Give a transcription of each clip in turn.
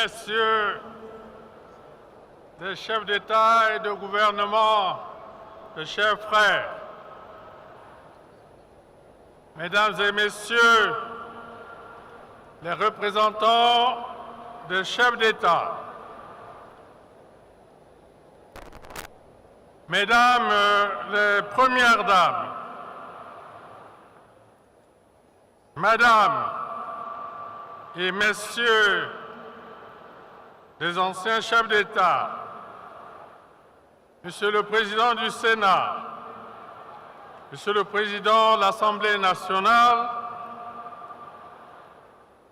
Messieurs les chefs d'État et de gouvernement, les chers frères, Mesdames et Messieurs les représentants des chefs d'État, Mesdames les Premières Dames, Madame et Messieurs les anciens chefs d'État, Monsieur le Président du Sénat, Monsieur le Président de l'Assemblée nationale,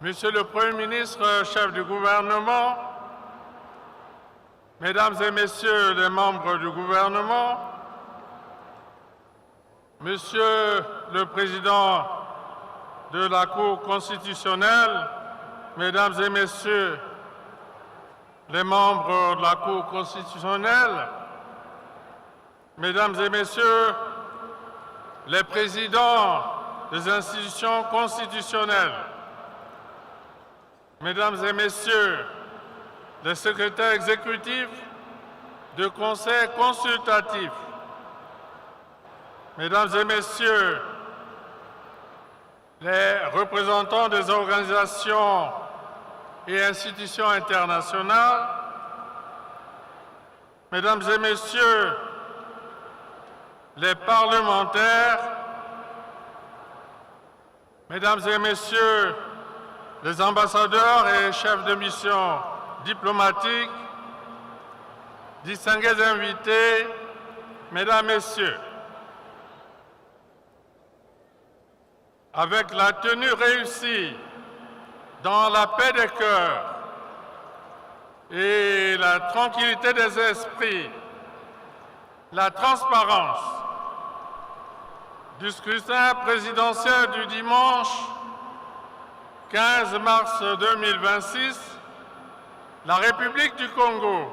Monsieur le Premier ministre, chef du gouvernement, Mesdames et Messieurs les membres du gouvernement, Monsieur le Président de la Cour constitutionnelle, Mesdames et Messieurs les membres de la Cour constitutionnelle, Mesdames et Messieurs les présidents des institutions constitutionnelles, Mesdames et Messieurs les secrétaires exécutifs de conseils consultatifs, Mesdames et Messieurs les représentants des organisations et institutions internationales, Mesdames et Messieurs les parlementaires, Mesdames et Messieurs les ambassadeurs et chefs de mission diplomatiques, distingués invités, Mesdames, Messieurs, avec la tenue réussie dans la paix des cœurs et la tranquillité des esprits, la transparence du scrutin présidentiel du dimanche 15 mars 2026, la République du Congo,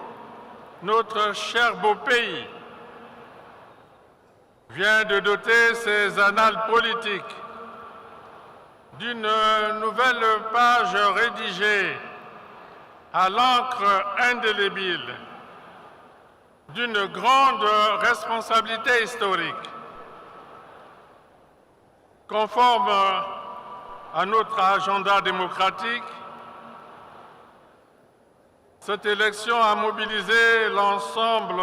notre cher beau pays, vient de doter ses annales politiques d'une nouvelle page rédigée à l'encre indélébile d'une grande responsabilité historique. Conforme à notre agenda démocratique, cette élection a mobilisé l'ensemble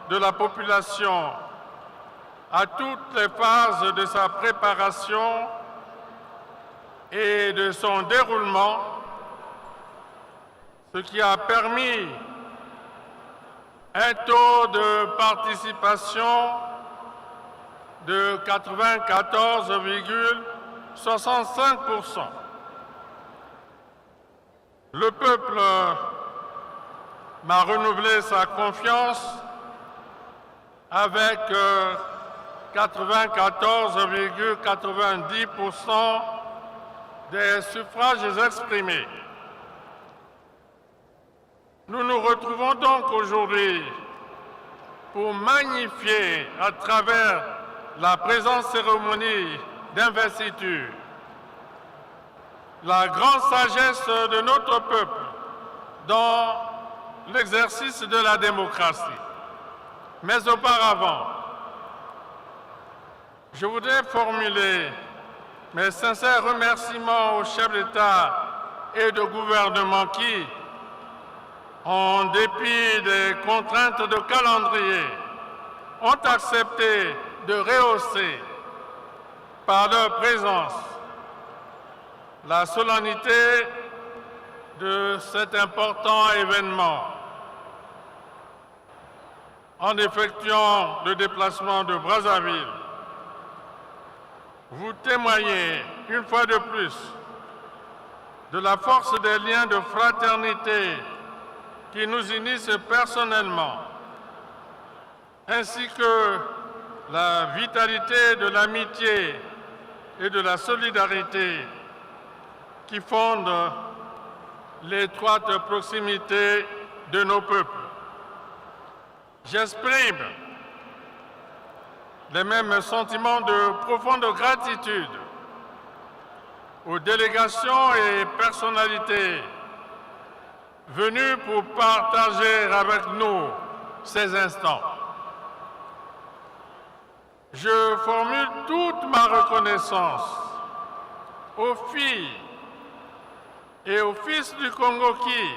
de la population à toutes les phases de sa préparation et de son déroulement, ce qui a permis un taux de participation de 94,65%. Le peuple m'a renouvelé sa confiance avec 94,90% des suffrages exprimés. Nous nous retrouvons donc aujourd'hui pour magnifier à travers la présente cérémonie d'investiture la grande sagesse de notre peuple dans l'exercice de la démocratie. Mais auparavant, je voudrais formuler mes sincères remerciements aux chefs d'État et de gouvernement qui, en dépit des contraintes de calendrier, ont accepté de rehausser par leur présence la solennité de cet important événement. En effectuant le déplacement de Brazzaville, vous témoignez une fois de plus de la force des liens de fraternité qui nous unissent personnellement, ainsi que la vitalité de l'amitié et de la solidarité qui fondent l'étroite proximité de nos peuples. J'exprime les mêmes sentiments de profonde gratitude aux délégations et personnalités venus pour partager avec nous ces instants. Je formule toute ma reconnaissance aux filles et aux fils du Congo qui,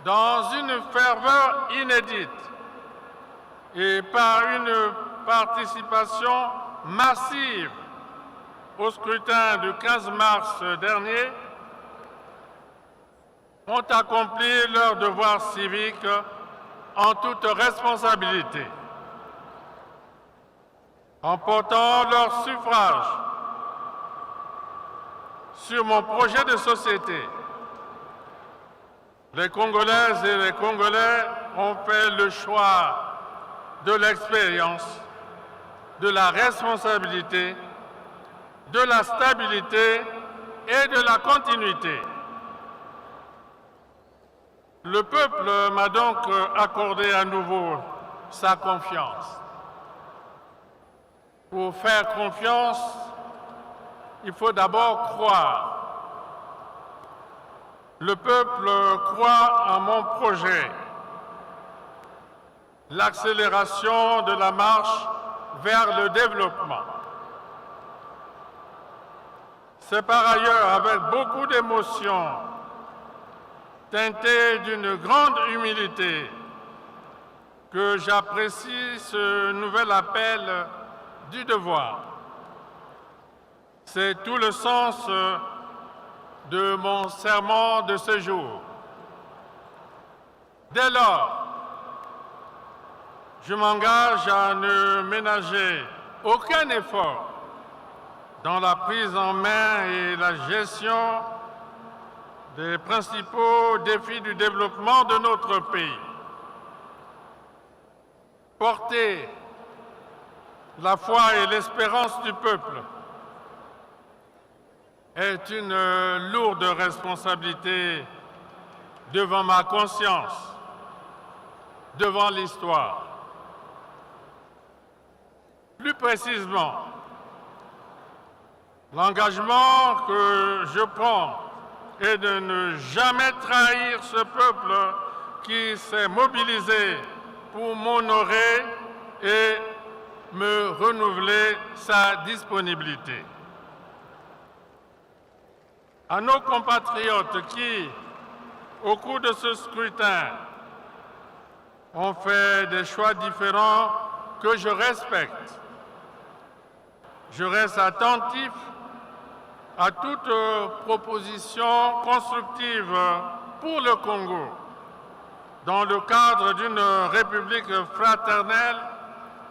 dans une ferveur inédite et par une participation massive au scrutin du 15 mars dernier, ont accompli leur devoir civique en toute responsabilité, en portant leur suffrage sur mon projet de société. Les Congolaises et les Congolais ont fait le choix de l'expérience, de la responsabilité, de la stabilité et de la continuité. Le peuple m'a donc accordé à nouveau sa confiance. Pour faire confiance, il faut d'abord croire. Le peuple croit en mon projet, l'accélération de la marche vers le développement. C'est par ailleurs avec beaucoup d'émotion, teinté d'une grande humilité, que j'apprécie ce nouvel appel du devoir. C'est tout le sens de mon serment de ce jour. Dès lors, je m'engage à ne ménager aucun effort dans la prise en main et la gestion des principaux défis du développement de notre pays. Porter la foi et l'espérance du peuple est une lourde responsabilité devant ma conscience, devant l'histoire. Plus précisément, l'engagement que je prends est de ne jamais trahir ce peuple qui s'est mobilisé pour m'honorer et me renouveler sa disponibilité. À nos compatriotes qui, au cours de ce scrutin, ont fait des choix différents que je respecte, je reste attentif à toute proposition constructive pour le Congo dans le cadre d'une république fraternelle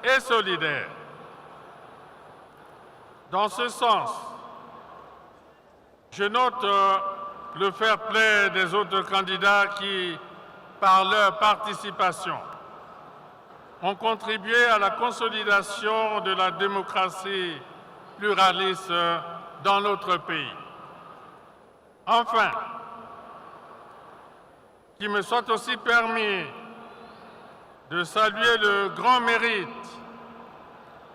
et solidaire. Dans ce sens, je note le fair-play des autres candidats qui, par leur participation, ont contribué à la consolidation de la démocratie pluraliste dans notre pays. Enfin, qu'il me soit aussi permis de saluer le grand mérite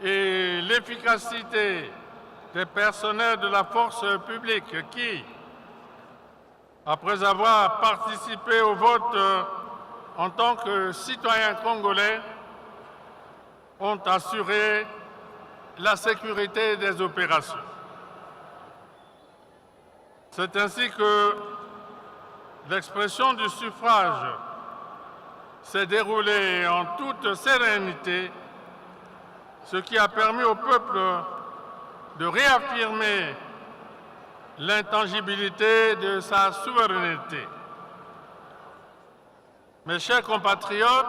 et l'efficacité des personnels de la force publique qui, après avoir participé au vote en tant que citoyens congolais, ont assuré la sécurité des opérations. C'est ainsi que l'expression du suffrage s'est déroulée en toute sérénité, ce qui a permis au peuple de réaffirmer l'intangibilité de sa souveraineté. Mes chers compatriotes,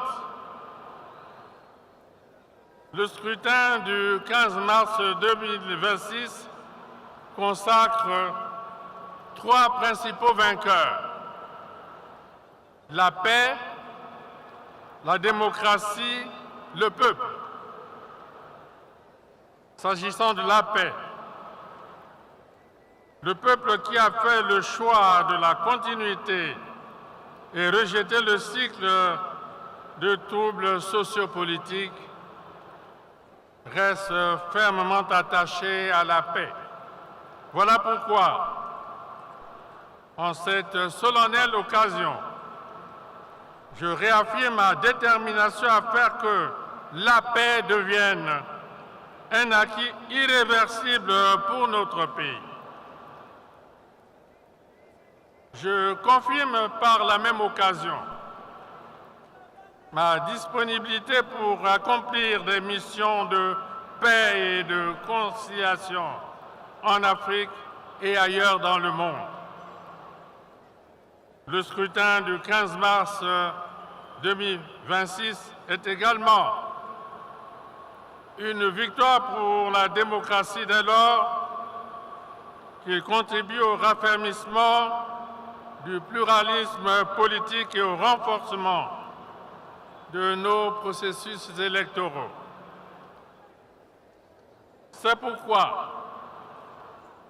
le scrutin du 15 mars 2026 consacre trois principaux vainqueurs: la paix, la démocratie, le peuple. S'agissant de la paix, le peuple qui a fait le choix de la continuité et rejeté le cycle de troubles sociopolitiques reste fermement attaché à la paix. Voilà pourquoi En cette solennelle occasion, je réaffirme ma détermination à faire que la paix devienne un acquis irréversible pour notre pays. Je confirme par la même occasion ma disponibilité pour accomplir des missions de paix et de conciliation en Afrique et ailleurs dans le monde. Le scrutin du 15 mars 2026 est également une victoire pour la démocratie dès lors qu'il contribue au raffermissement du pluralisme politique et au renforcement de nos processus électoraux. C'est pourquoi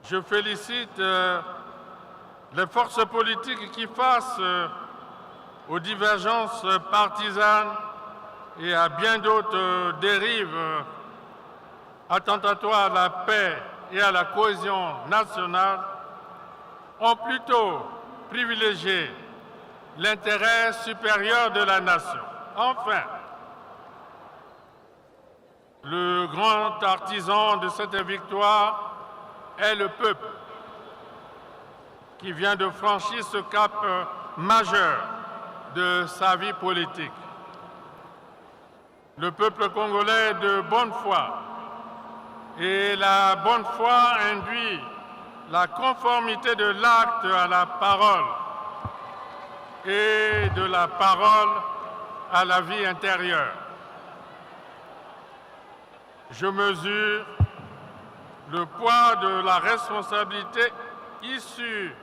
je félicite les forces politiques qui, face aux divergences partisanes et à bien d'autres dérives attentatoires à la paix et à la cohésion nationale, ont plutôt privilégié l'intérêt supérieur de la nation. Enfin, le grand artisan de cette victoire est le peuple, qui vient de franchir ce cap majeur de sa vie politique. Le peuple congolais est de bonne foi, et la bonne foi induit la conformité de l'acte à la parole et de la parole à la vie intérieure. Je mesure le poids de la responsabilité issue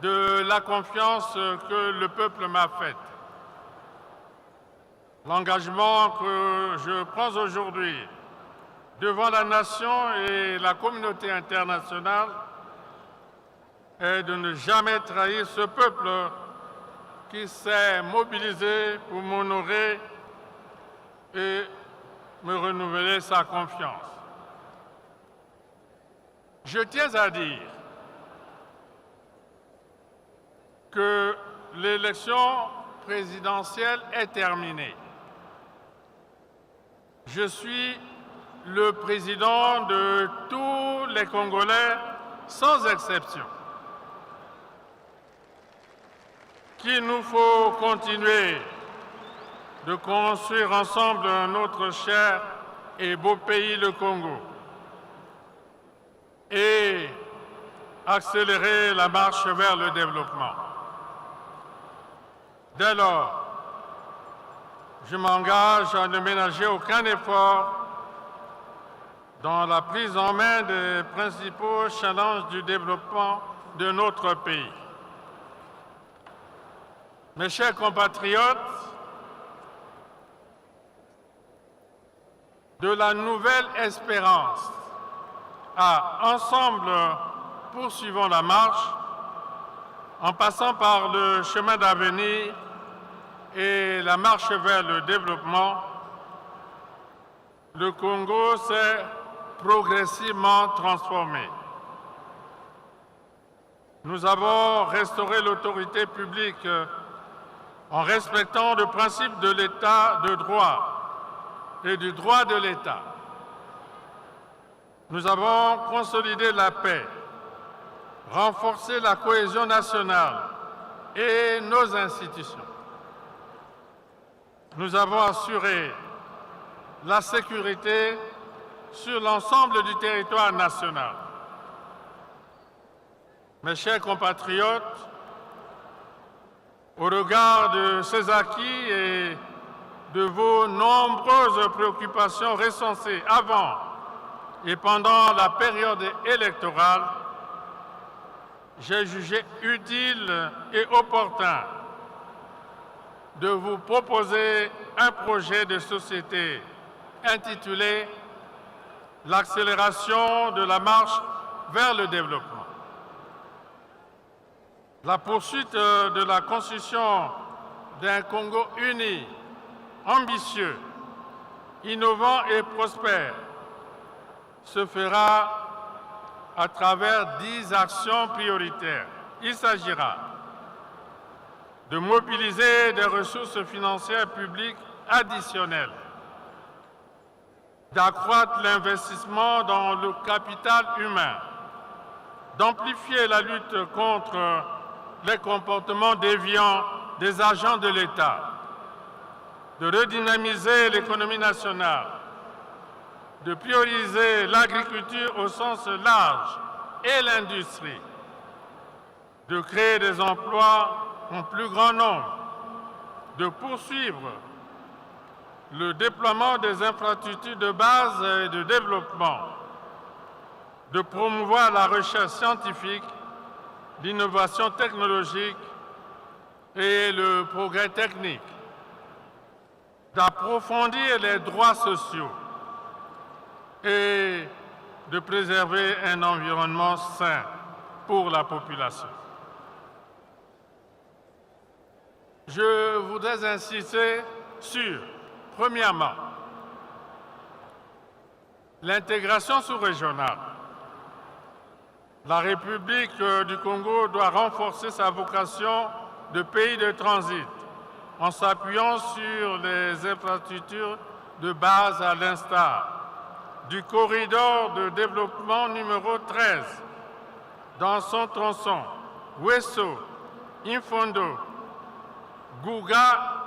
de la confiance que le peuple m'a faite. L'engagement que je prends aujourd'hui devant la nation et la communauté internationale est de ne jamais trahir ce peuple qui s'est mobilisé pour m'honorer et me renouveler sa confiance. Je tiens à dire que l'élection présidentielle est terminée. Je suis le président de tous les Congolais, sans exception. Qu'il nous faut continuer de construire ensemble notre cher et beau pays, le Congo, et accélérer la marche vers le développement. Dès lors, je m'engage à ne ménager aucun effort dans la prise en main des principaux challenges du développement de notre pays. Mes chers compatriotes, de la nouvelle espérance à ensemble poursuivons la marche, en passant par le chemin d'avenir et la marche vers le développement, le Congo s'est progressivement transformé. Nous avons restauré l'autorité publique en respectant le principe de l'État de droit et du droit de l'État. Nous avons consolidé la paix, renforcé la cohésion nationale et nos institutions. Nous avons assuré la sécurité sur l'ensemble du territoire national. Mes chers compatriotes, au regard de ces acquis et de vos nombreuses préoccupations recensées avant et pendant la période électorale, j'ai jugé utile et opportun de vous proposer un projet de société intitulé « L'accélération de la marche vers le développement ». La poursuite de la construction d'un Congo uni, ambitieux, innovant et prospère se fera à travers 10 actions prioritaires. Il s'agira de mobiliser des ressources financières publiques additionnelles, d'accroître l'investissement dans le capital humain, d'amplifier la lutte contre les comportements déviants des agents de l'État, de redynamiser l'économie nationale, de prioriser l'agriculture au sens large et l'industrie, de créer des emplois en plus grand nombre, de poursuivre le déploiement des infrastructures de base et de développement, de promouvoir la recherche scientifique, l'innovation technologique et le progrès technique, d'approfondir les droits sociaux et de préserver un environnement sain pour la population. Je voudrais insister sur, premièrement, l'intégration sous-régionale. La République du Congo doit renforcer sa vocation de pays de transit en s'appuyant sur les infrastructures de base à l'instar du corridor de développement numéro 13 dans son tronçon Ouesso, Infondo, Gouga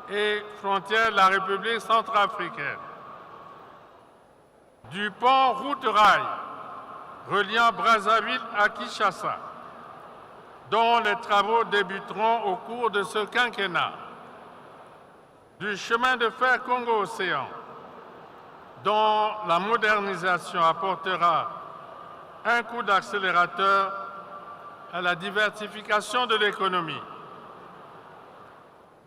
et frontière de la République centrafricaine, du pont route-rail reliant Brazzaville à Kinshasa, dont les travaux débuteront au cours de ce quinquennat, du chemin de fer Congo-Océan, dont la modernisation apportera un coup d'accélérateur à la diversification de l'économie,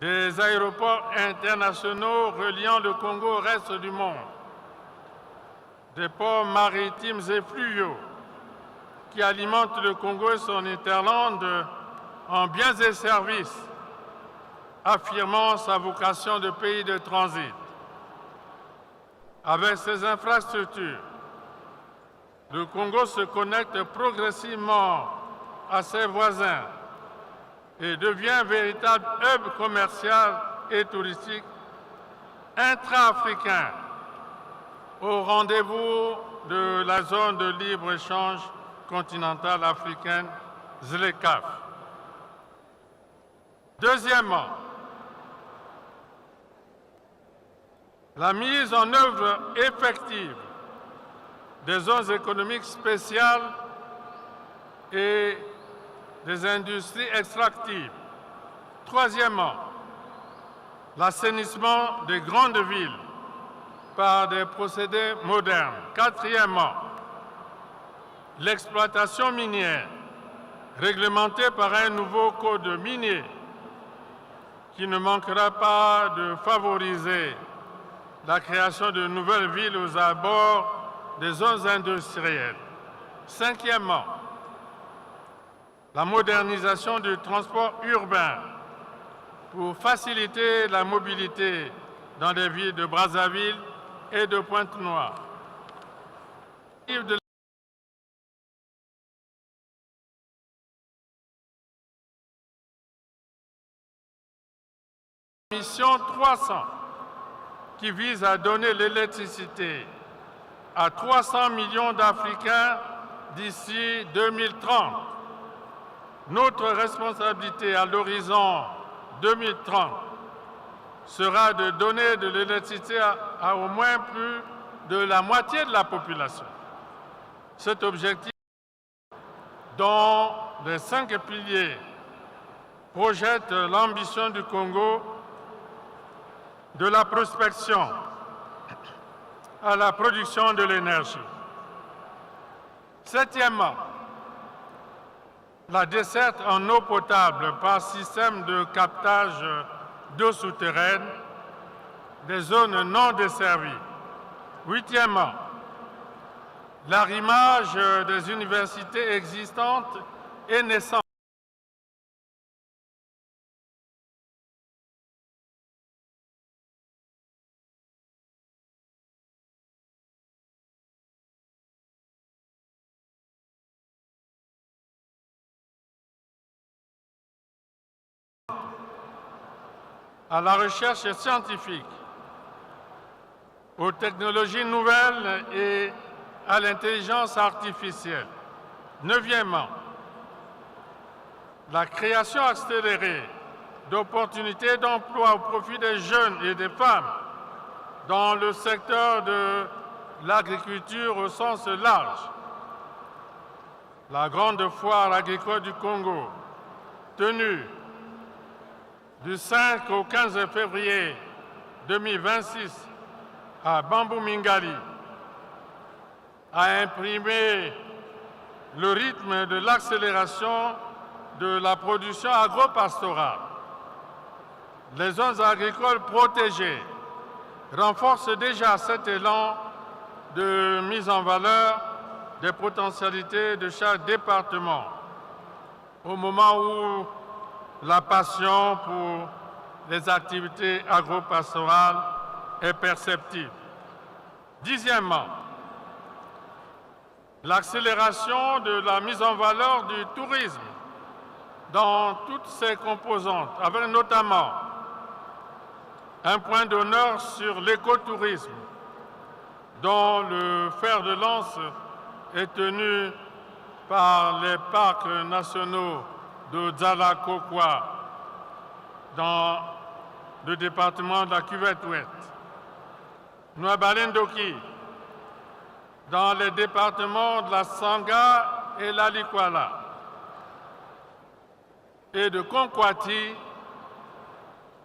des aéroports internationaux reliant le Congo au reste du monde, des ports maritimes et fluviaux qui alimentent le Congo et son hinterland en biens et services, affirmant sa vocation de pays de transit. Avec ces infrastructures, le Congo se connecte progressivement à ses voisins et devient un véritable hub commercial et touristique intra-africain au rendez-vous de la zone de libre-échange continentale africaine, ZLECAf. Deuxièmement, la mise en œuvre effective des zones économiques spéciales et des industries extractives. Troisièmement, l'assainissement des grandes villes par des procédés modernes. Quatrièmement, l'exploitation minière réglementée par un nouveau code minier qui ne manquera pas de favoriser la création de nouvelles villes aux abords des zones industrielles. Cinquièmement, la modernisation du transport urbain pour faciliter la mobilité dans les villes de Brazzaville et de Pointe-Noire. Mission 300 qui vise à donner l'électricité à 300 millions d'Africains d'ici 2030. Notre responsabilité à l'horizon 2030 sera de donner de l'électricité à au moins plus de la moitié de la population. Cet objectif, dont les 5 piliers projettent l'ambition du Congo de la prospection à la production de l'énergie. Septièmement, la desserte en eau potable par système de captage d'eau souterraine des zones non desservies. Huitièmement, l'arrimage des universités existantes et naissantes à la recherche scientifique, aux technologies nouvelles et à l'intelligence artificielle. Neuvièmement, la création accélérée d'opportunités d'emploi au profit des jeunes et des femmes dans le secteur de l'agriculture au sens large. La grande foire agricole du Congo, tenue du 5 au 15 février 2026 à Bambou Mingali, a imprimé le rythme de l'accélération de la production agro-pastorale. Les zones agricoles protégées renforcent déjà cet élan de mise en valeur des potentialités de chaque département, au moment où la passion pour les activités agro-pastorales est perceptible. Dixièmement, l'accélération de la mise en valeur du tourisme dans toutes ses composantes, avec notamment un point d'honneur sur l'écotourisme, dont le fer de lance est tenu par les parcs nationaux de Dzala-Kokwa dans le département de la Cuvette-Ouest, Nouabalendoki dans les départements de la Sanga et la Likwala, et de Konkwati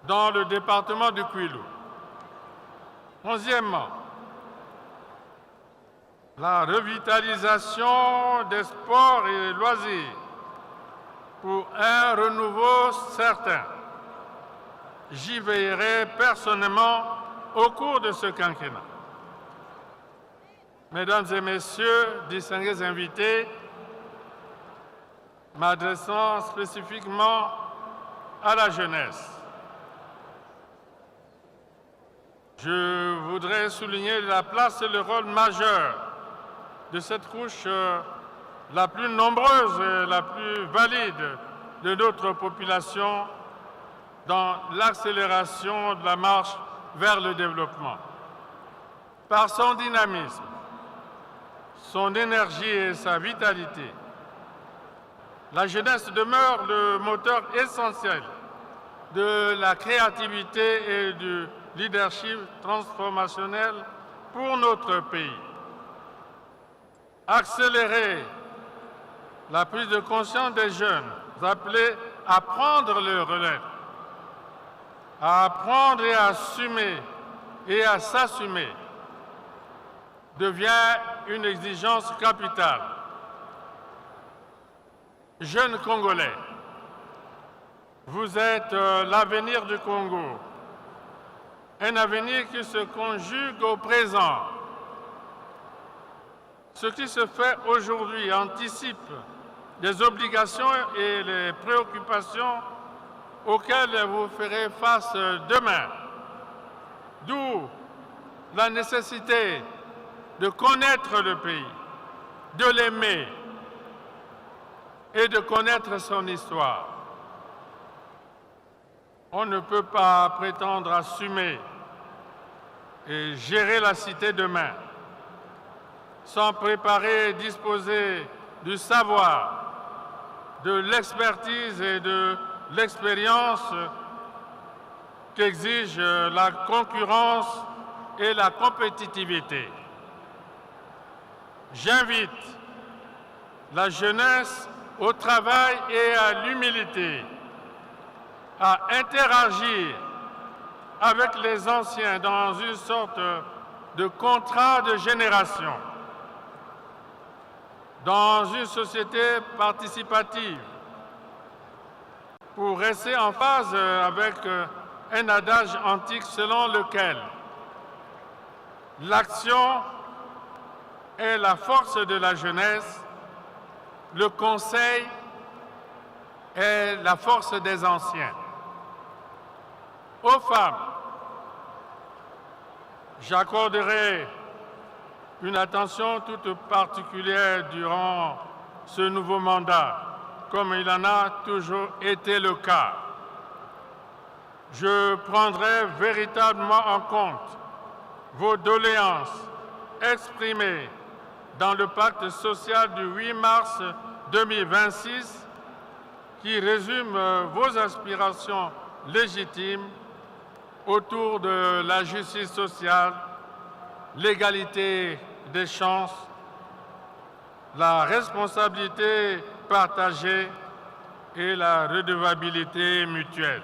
dans le département du Kwilu. Onzièmement, la revitalisation des sports et loisirs pour un renouveau certain. J'y veillerai personnellement au cours de ce quinquennat. Mesdames et Messieurs, distingués invités, m'adressant spécifiquement à la jeunesse, je voudrais souligner la place et le rôle majeur de cette couche la plus nombreuse et la plus valide de notre population dans l'accélération de la marche vers le développement. Par son dynamisme, son énergie et sa vitalité, la jeunesse demeure le moteur essentiel de la créativité et du leadership transformationnel pour notre pays. Accélérer la prise de conscience des jeunes appelés à prendre le relais, à apprendre et à assumer et à s'assumer, devient une exigence capitale. Jeunes Congolais, vous êtes l'avenir du Congo, un avenir qui se conjugue au présent. Ce qui se fait aujourd'hui anticipe les obligations et les préoccupations auxquelles vous ferez face demain. D'où la nécessité de connaître le pays, de l'aimer et de connaître son histoire. On ne peut pas prétendre assumer et gérer la cité demain sans préparer et disposer du savoir, de l'expertise et de l'expérience qu'exige la concurrence et la compétitivité. J'invite la jeunesse au travail et à l'humilité, à interagir avec les anciens dans une sorte de contrat de génération, dans une société participative, pour rester en phase avec un adage antique selon lequel l'action est la force de la jeunesse, le conseil est la force des anciens. Aux femmes, j'accorderai une attention toute particulière durant ce nouveau mandat, comme il en a toujours été le cas. je prendrai véritablement en compte vos doléances exprimées dans le pacte social du 8 mars 2026 qui résume vos aspirations légitimes autour de la justice sociale, l'égalité des chances, la responsabilité partagée et la redevabilité mutuelle.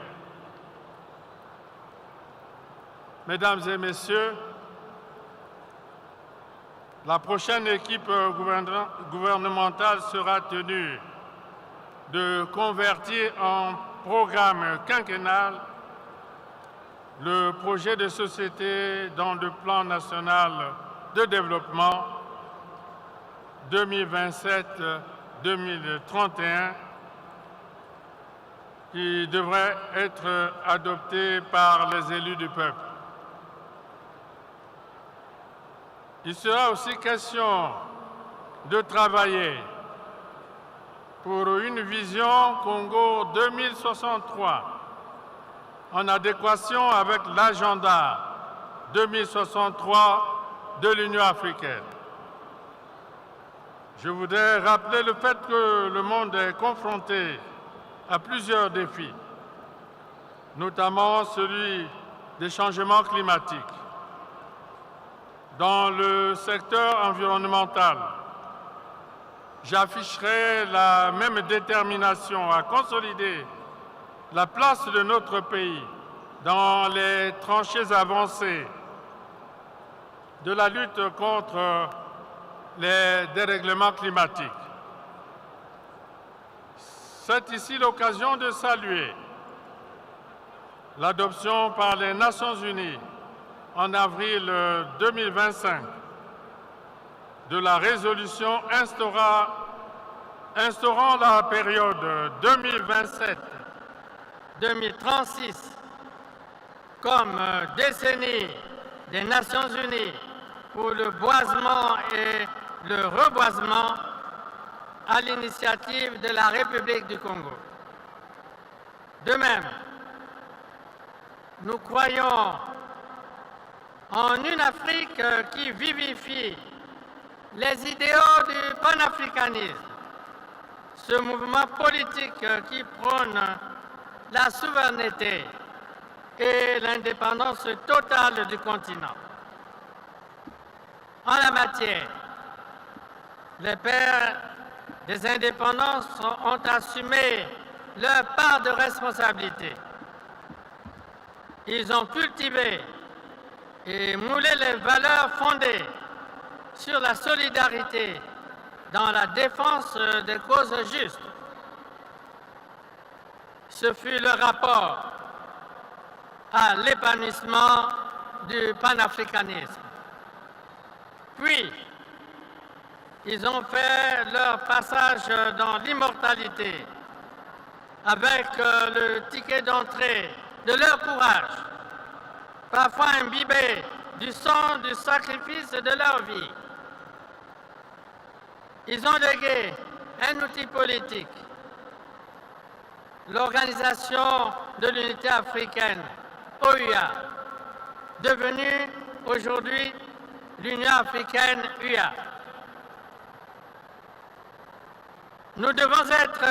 Mesdames et Messieurs, la prochaine équipe gouvernementale sera tenue de convertir en programme quinquennal le projet de société dans le plan national de développement 2027-2031 qui devrait être adopté par les élus du peuple. Il sera aussi question de travailler pour une vision Congo 2063 en adéquation avec l'agenda 2063 de l'Union africaine. Je voudrais rappeler le fait que le monde est confronté à plusieurs défis, notamment celui des changements climatiques. Dans le secteur environnemental, j'afficherai la même détermination à consolider la place de notre pays dans les tranchées avancées de la lutte contre les dérèglements climatiques. C'est ici l'occasion de saluer l'adoption par les Nations Unies en avril 2025 de la résolution instaurant la période 2027-2036 comme décennie des Nations Unies pour le boisement et le reboisement à l'initiative de la République du Congo. De même, nous croyons en une Afrique qui vivifie les idéaux du panafricanisme, ce mouvement politique qui prône la souveraineté et l'indépendance totale du continent. En la matière, les pères des indépendances ont assumé leur part de responsabilité. Ils ont cultivé et moulé les valeurs fondées sur la solidarité dans la défense des causes justes. Ce fut le rapport à l'épanouissement du panafricanisme. Puis, ils ont fait leur passage dans l'immortalité avec le ticket d'entrée de leur courage, parfois imbibé du sang du sacrifice de leur vie. Ils ont légué un outil politique, l'Organisation de l'Unité africaine, OUA, devenue aujourd'hui l'Union africaine UA. Nous devons être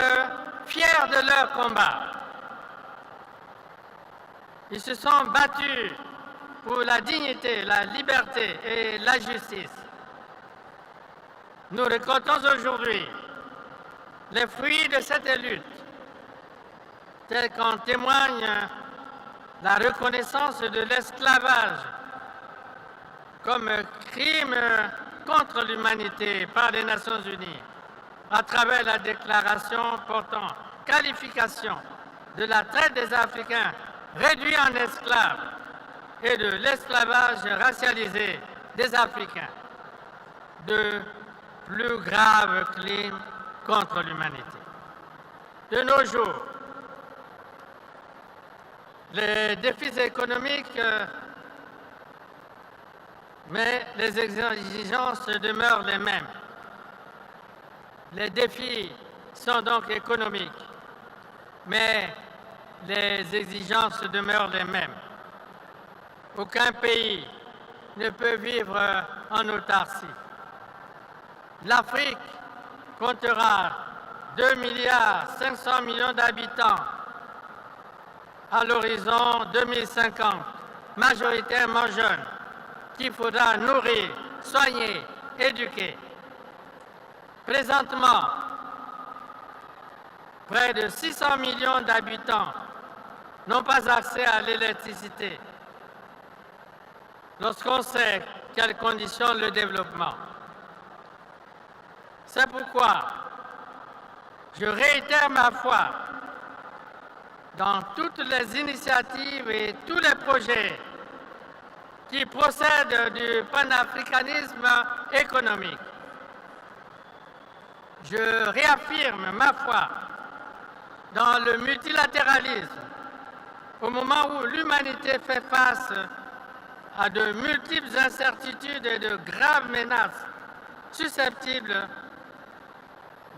fiers de leur combat. Ils se sont battus pour la dignité, la liberté et la justice. Nous récoltons aujourd'hui les fruits de cette lutte, tels qu'en témoigne la reconnaissance de l'esclavage comme crime contre l'humanité par les Nations Unies, à travers la déclaration portant qualification de la traite des Africains réduits en esclaves et de l'esclavage racialisé des Africains, de plus graves crimes contre l'humanité. De nos jours, les défis économiques, mais les exigences demeurent les mêmes. Les défis sont donc économiques, mais les exigences demeurent les mêmes. Aucun pays ne peut vivre en autarcie. L'Afrique comptera 2,5 milliards d'habitants à l'horizon 2050, majoritairement jeunes, qu'il faudra nourrir, soigner, éduquer. Présentement, près de 600 millions d'habitants n'ont pas accès à l'électricité. Lorsqu'on sait quelles conditionnent le développement. C'est pourquoi je réitère ma foi dans toutes les initiatives et tous les projets qui procèdent du panafricanisme économique. Je réaffirme ma foi dans le multilatéralisme au moment où l'humanité fait face à de multiples incertitudes et de graves menaces susceptibles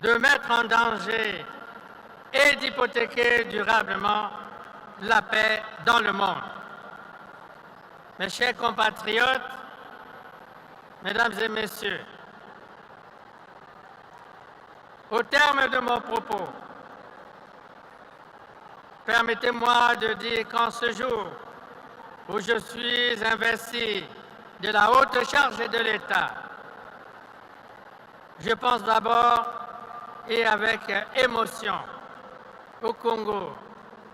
de mettre en danger et d'hypothéquer durablement la paix dans le monde. Mes chers compatriotes, mesdames et messieurs, au terme de mon propos, permettez-moi de dire qu'en ce jour où je suis investi de la haute charge de l'État, je pense d'abord et avec émotion au Congo,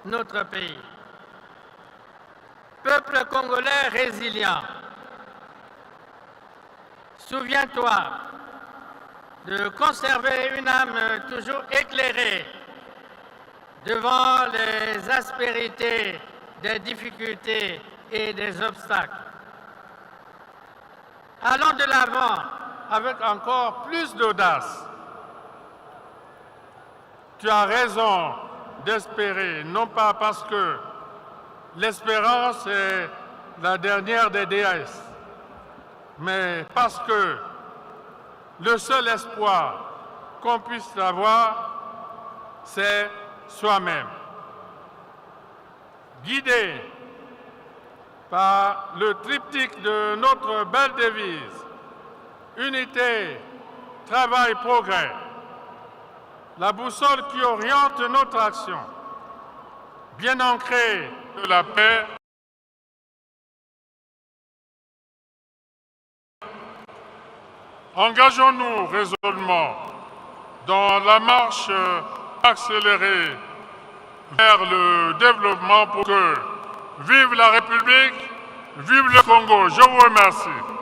notre pays. Peuple congolais résilient, souviens-toi de conserver une âme toujours éclairée devant les aspérités des difficultés et des obstacles. Allons de l'avant avec encore plus d'audace. Tu as raison d'espérer, non pas parce que l'espérance est la dernière des déesses, mais parce que le seul espoir qu'on puisse avoir, c'est soi-même. Guidé par le triptyque de notre belle devise, unité, travail, progrès, la boussole qui oriente notre action, bien ancrée de la paix, engageons-nous résolument dans la marche accélérée vers le développement pour que vive la République, vive le Congo. Je vous remercie.